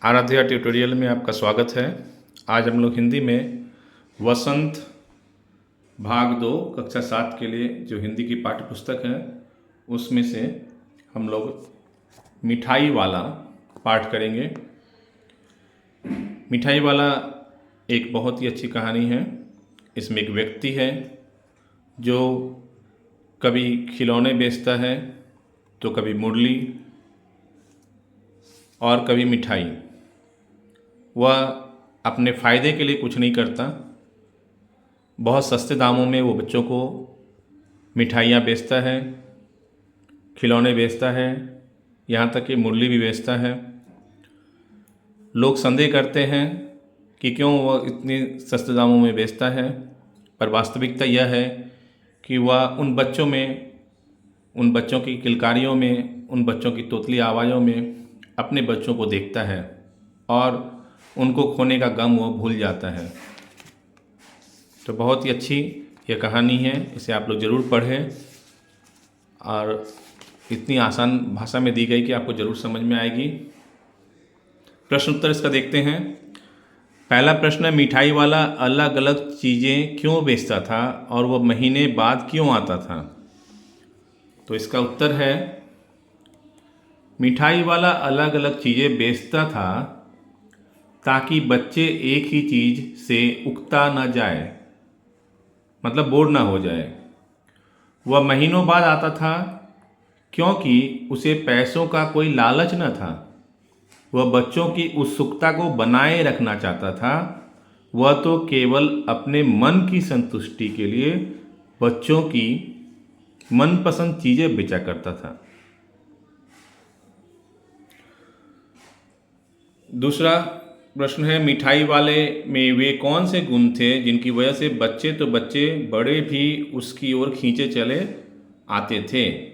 Aaradhya tutorial में आपका स्वागत है। आज हम लोग हिंदी में वसंत भाग 2 कक्षा 7 के लिए जो हिंदी की पाठ्य पुस्तक है उसमें से हम लोग मिठाई वाला पाठ करेंगे। मिठाई वाला एक बहुत ही अच्छी कहानी है। इसमें एक व्यक्ति है जो कभी खिलौने बेचता है तो कभी मुरली और कभी मिठाई। वह अपने फ़ायदे के लिए कुछ नहीं करता। बहुत सस्ते दामों में वो बच्चों को मिठाइयाँ बेचता है, खिलौने बेचता है, यहाँ तक कि मुरली भी बेचता है। लोग संदेह करते हैं कि क्यों वह इतने सस्ते दामों में बेचता है, पर वास्तविकता यह है कि वह उन बच्चों की किलकारियों में, उन बच्चों की तोतली आवाज़ों में अपने बच्चों को देखता है और उनको खोने का गम वो भूल जाता है। तो बहुत ही अच्छी ये कहानी है, इसे आप लोग ज़रूर पढ़ें और इतनी आसान भाषा में दी गई कि आपको ज़रूर समझ में आएगी। प्रश्न उत्तर इसका देखते हैं। पहला प्रश्न है, मिठाई वाला अलग अलग चीज़ें क्यों बेचता था और वह महीने बाद क्यों आता था? तो इसका उत्तर है, मिठाई वाला अलग अलग चीज़ें बेचता था ताकि बच्चे एक ही चीज़ से उकता न जाए, मतलब बोर ना हो जाए। वह महीनों बाद आता था क्योंकि उसे पैसों का कोई लालच न था। वह बच्चों की उत्सुकता को बनाए रखना चाहता था। वह तो केवल अपने मन की संतुष्टि के लिए बच्चों की मनपसंद चीज़ें बेचा करता था। दूसरा प्रश्न है, मिठाई वाले में वे कौन से गुण थे जिनकी वजह से बच्चे बड़े भी उसकी ओर खींचे चले आते थे?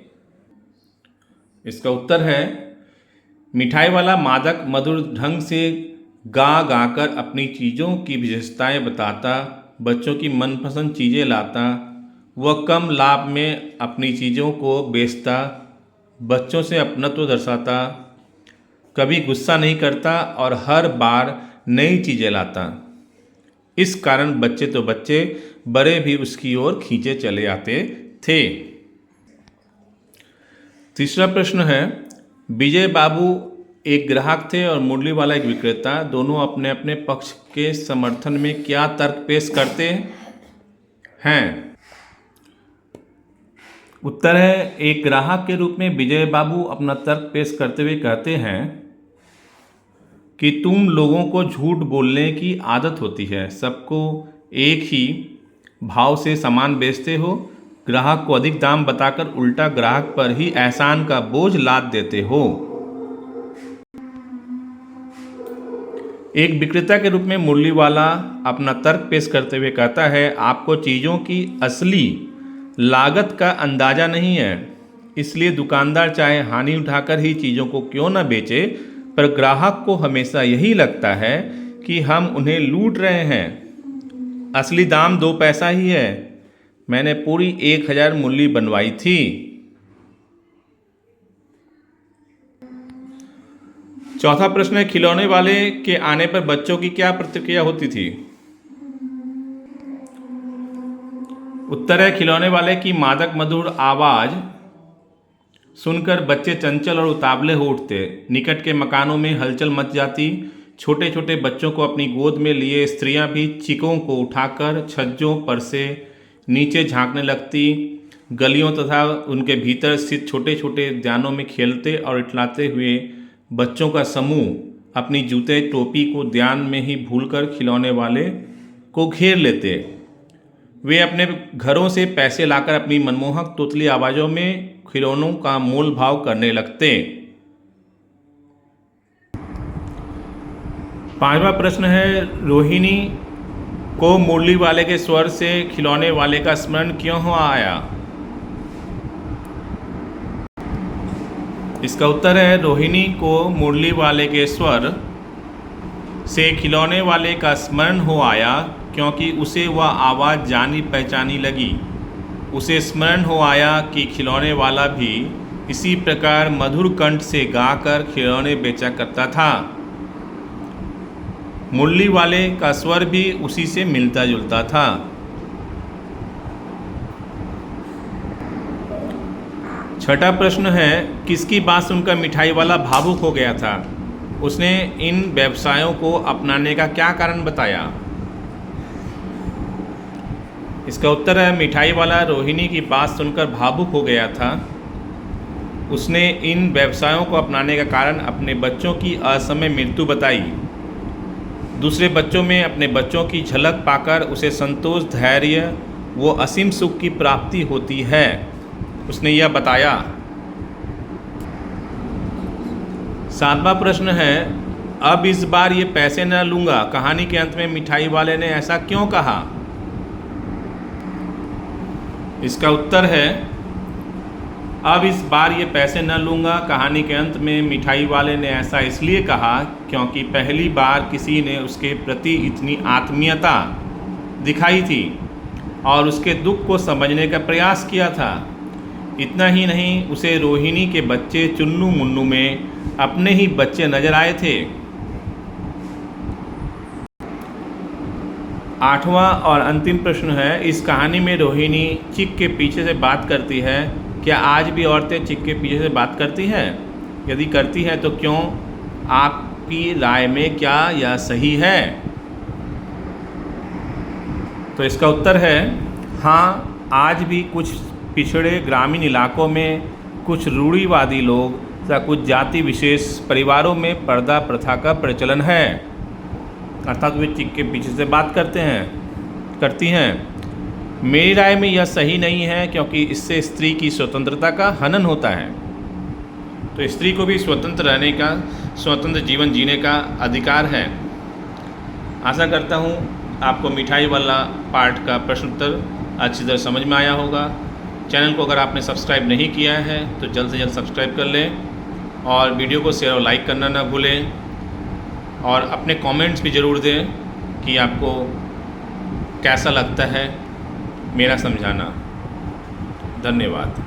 इसका उत्तर है, मिठाई वाला मादक मधुर ढंग से गा कर अपनी चीज़ों की विशेषताएं बताता, बच्चों की मनपसंद चीज़ें लाता। वह कम लाभ में अपनी चीज़ों को बेचता, बच्चों से अपनत्व दर्शाता, कभी गुस्सा नहीं करता और हर बार नई चीज़ें लाता। इस कारण बच्चे बड़े भी उसकी ओर खींचे चले आते थे। तीसरा प्रश्न है, विजय बाबू एक ग्राहक थे और मुरली वाला एक विक्रेता। दोनों अपने अपने पक्ष के समर्थन में क्या तर्क पेश करते हैं? उत्तर है, एक ग्राहक के रूप में विजय बाबू अपना तर्क पेश करते हुए कहते हैं कि तुम लोगों को झूठ बोलने की आदत होती है, सबको एक ही भाव से सामान बेचते हो, ग्राहक को अधिक दाम बताकर उल्टा ग्राहक पर ही एहसान का बोझ लाद देते हो। एक विक्रेता के रूप में मुरली वाला अपना तर्क पेश करते हुए कहता है, आपको चीज़ों की असली लागत का अंदाज़ा नहीं है, इसलिए दुकानदार चाहे हानि उठाकर ही चीज़ों को क्यों न बेचे, पर ग्राहक को हमेशा यही लगता है कि हम उन्हें लूट रहे हैं। असली दाम 2 पैसा ही है। मैंने पूरी 1000 मुरली बनवाई थी। चौथा प्रश्न है, खिलौने वाले के आने पर बच्चों की क्या प्रतिक्रिया होती थी? उत्तर है, खिलौने वाले की मादक मधुर आवाज़ सुनकर बच्चे चंचल और उतावले हो उठते। निकट के मकानों में हलचल मच जाती। छोटे छोटे बच्चों को अपनी गोद में लिए स्त्रियां भी चिकों को उठाकर छज्जों पर से नीचे झांकने लगती। गलियों तथा उनके भीतर स्थित छोटे छोटे उद्यानों में खेलते और इटलाते हुए बच्चों का समूह अपनी जूते टोपी को उद्यान में ही भूलकर खिलौने वाले को घेर लेते। वे अपने घरों से पैसे लाकर अपनी मनमोहक तोतली आवाज़ों में खिलौनों का मोल भाव करने लगते। 5वां प्रश्न है, रोहिणी को मुरली वाले के स्वर से खिलौने वाले का स्मरण क्यों आया? इसका उत्तर है, रोहिणी को मुरली वाले के स्वर से खिलौने वाले का स्मरण हो आया क्योंकि उसे वह आवाज़ जानी पहचानी लगी। उसे स्मरण हो आया कि खिलौने वाला भी इसी प्रकार मधुर कंठ से गाकर खिलौने बेचा करता था। मुरली वाले का स्वर भी उसी से मिलता जुलता था। छठा प्रश्न है, किसकी बात सुनकर मिठाई वाला भावुक हो गया था? उसने इन व्यवसायों को अपनाने का क्या कारण बताया? इसका उत्तर है, मिठाई वाला रोहिणी की बात सुनकर भावुक हो गया था। उसने इन व्यवसायों को अपनाने का कारण अपने बच्चों की असमय मृत्यु बताई। दूसरे बच्चों में अपने बच्चों की झलक पाकर उसे संतोष, धैर्य व असीम सुख की प्राप्ति होती है, उसने यह बताया। सातवां प्रश्न है, अब इस बार ये पैसे न लूँगा, कहानी के अंत में मिठाई वाले ने ऐसा क्यों कहा? इसका उत्तर है, अब इस बार ये पैसे न लूँगा, कहानी के अंत में मिठाई वाले ने ऐसा इसलिए कहा क्योंकि पहली बार किसी ने उसके प्रति इतनी आत्मीयता दिखाई थी और उसके दुख को समझने का प्रयास किया था। इतना ही नहीं, उसे रोहिणी के बच्चे चुन्नू मुन्नू में अपने ही बच्चे नजर आए थे। आठवां और अंतिम प्रश्न है, इस कहानी में रोहिणी चिक के पीछे से बात करती है। क्या आज भी औरतें चिक के पीछे से बात करती हैं? यदि करती हैं तो क्यों? आपकी राय में क्या यह सही है? तो इसका उत्तर है हाँ, आज भी कुछ पिछड़े ग्रामीण इलाकों में कुछ रूढ़िवादी लोग या कुछ जाति विशेष परिवारों में पर्दा प्रथा का प्रचलन है, अर्थात वे चिक के पीछे से बात करती हैं। मेरी राय में यह सही नहीं है क्योंकि इससे स्त्री की स्वतंत्रता का हनन होता है। तो स्त्री को भी स्वतंत्र रहने का, स्वतंत्र जीवन जीने का अधिकार है। आशा करता हूँ आपको मिठाई वाला पार्ट का प्रश्न उत्तर अच्छी तरह समझ में आया होगा। चैनल को अगर आपने सब्सक्राइब नहीं किया है तो जल्द से जल्द सब्सक्राइब कर लें और वीडियो को शेयर और लाइक करना ना भूलें और अपने कमेंट्स भी ज़रूर दें कि आपको कैसा लगता है मेरा समझाना। धन्यवाद।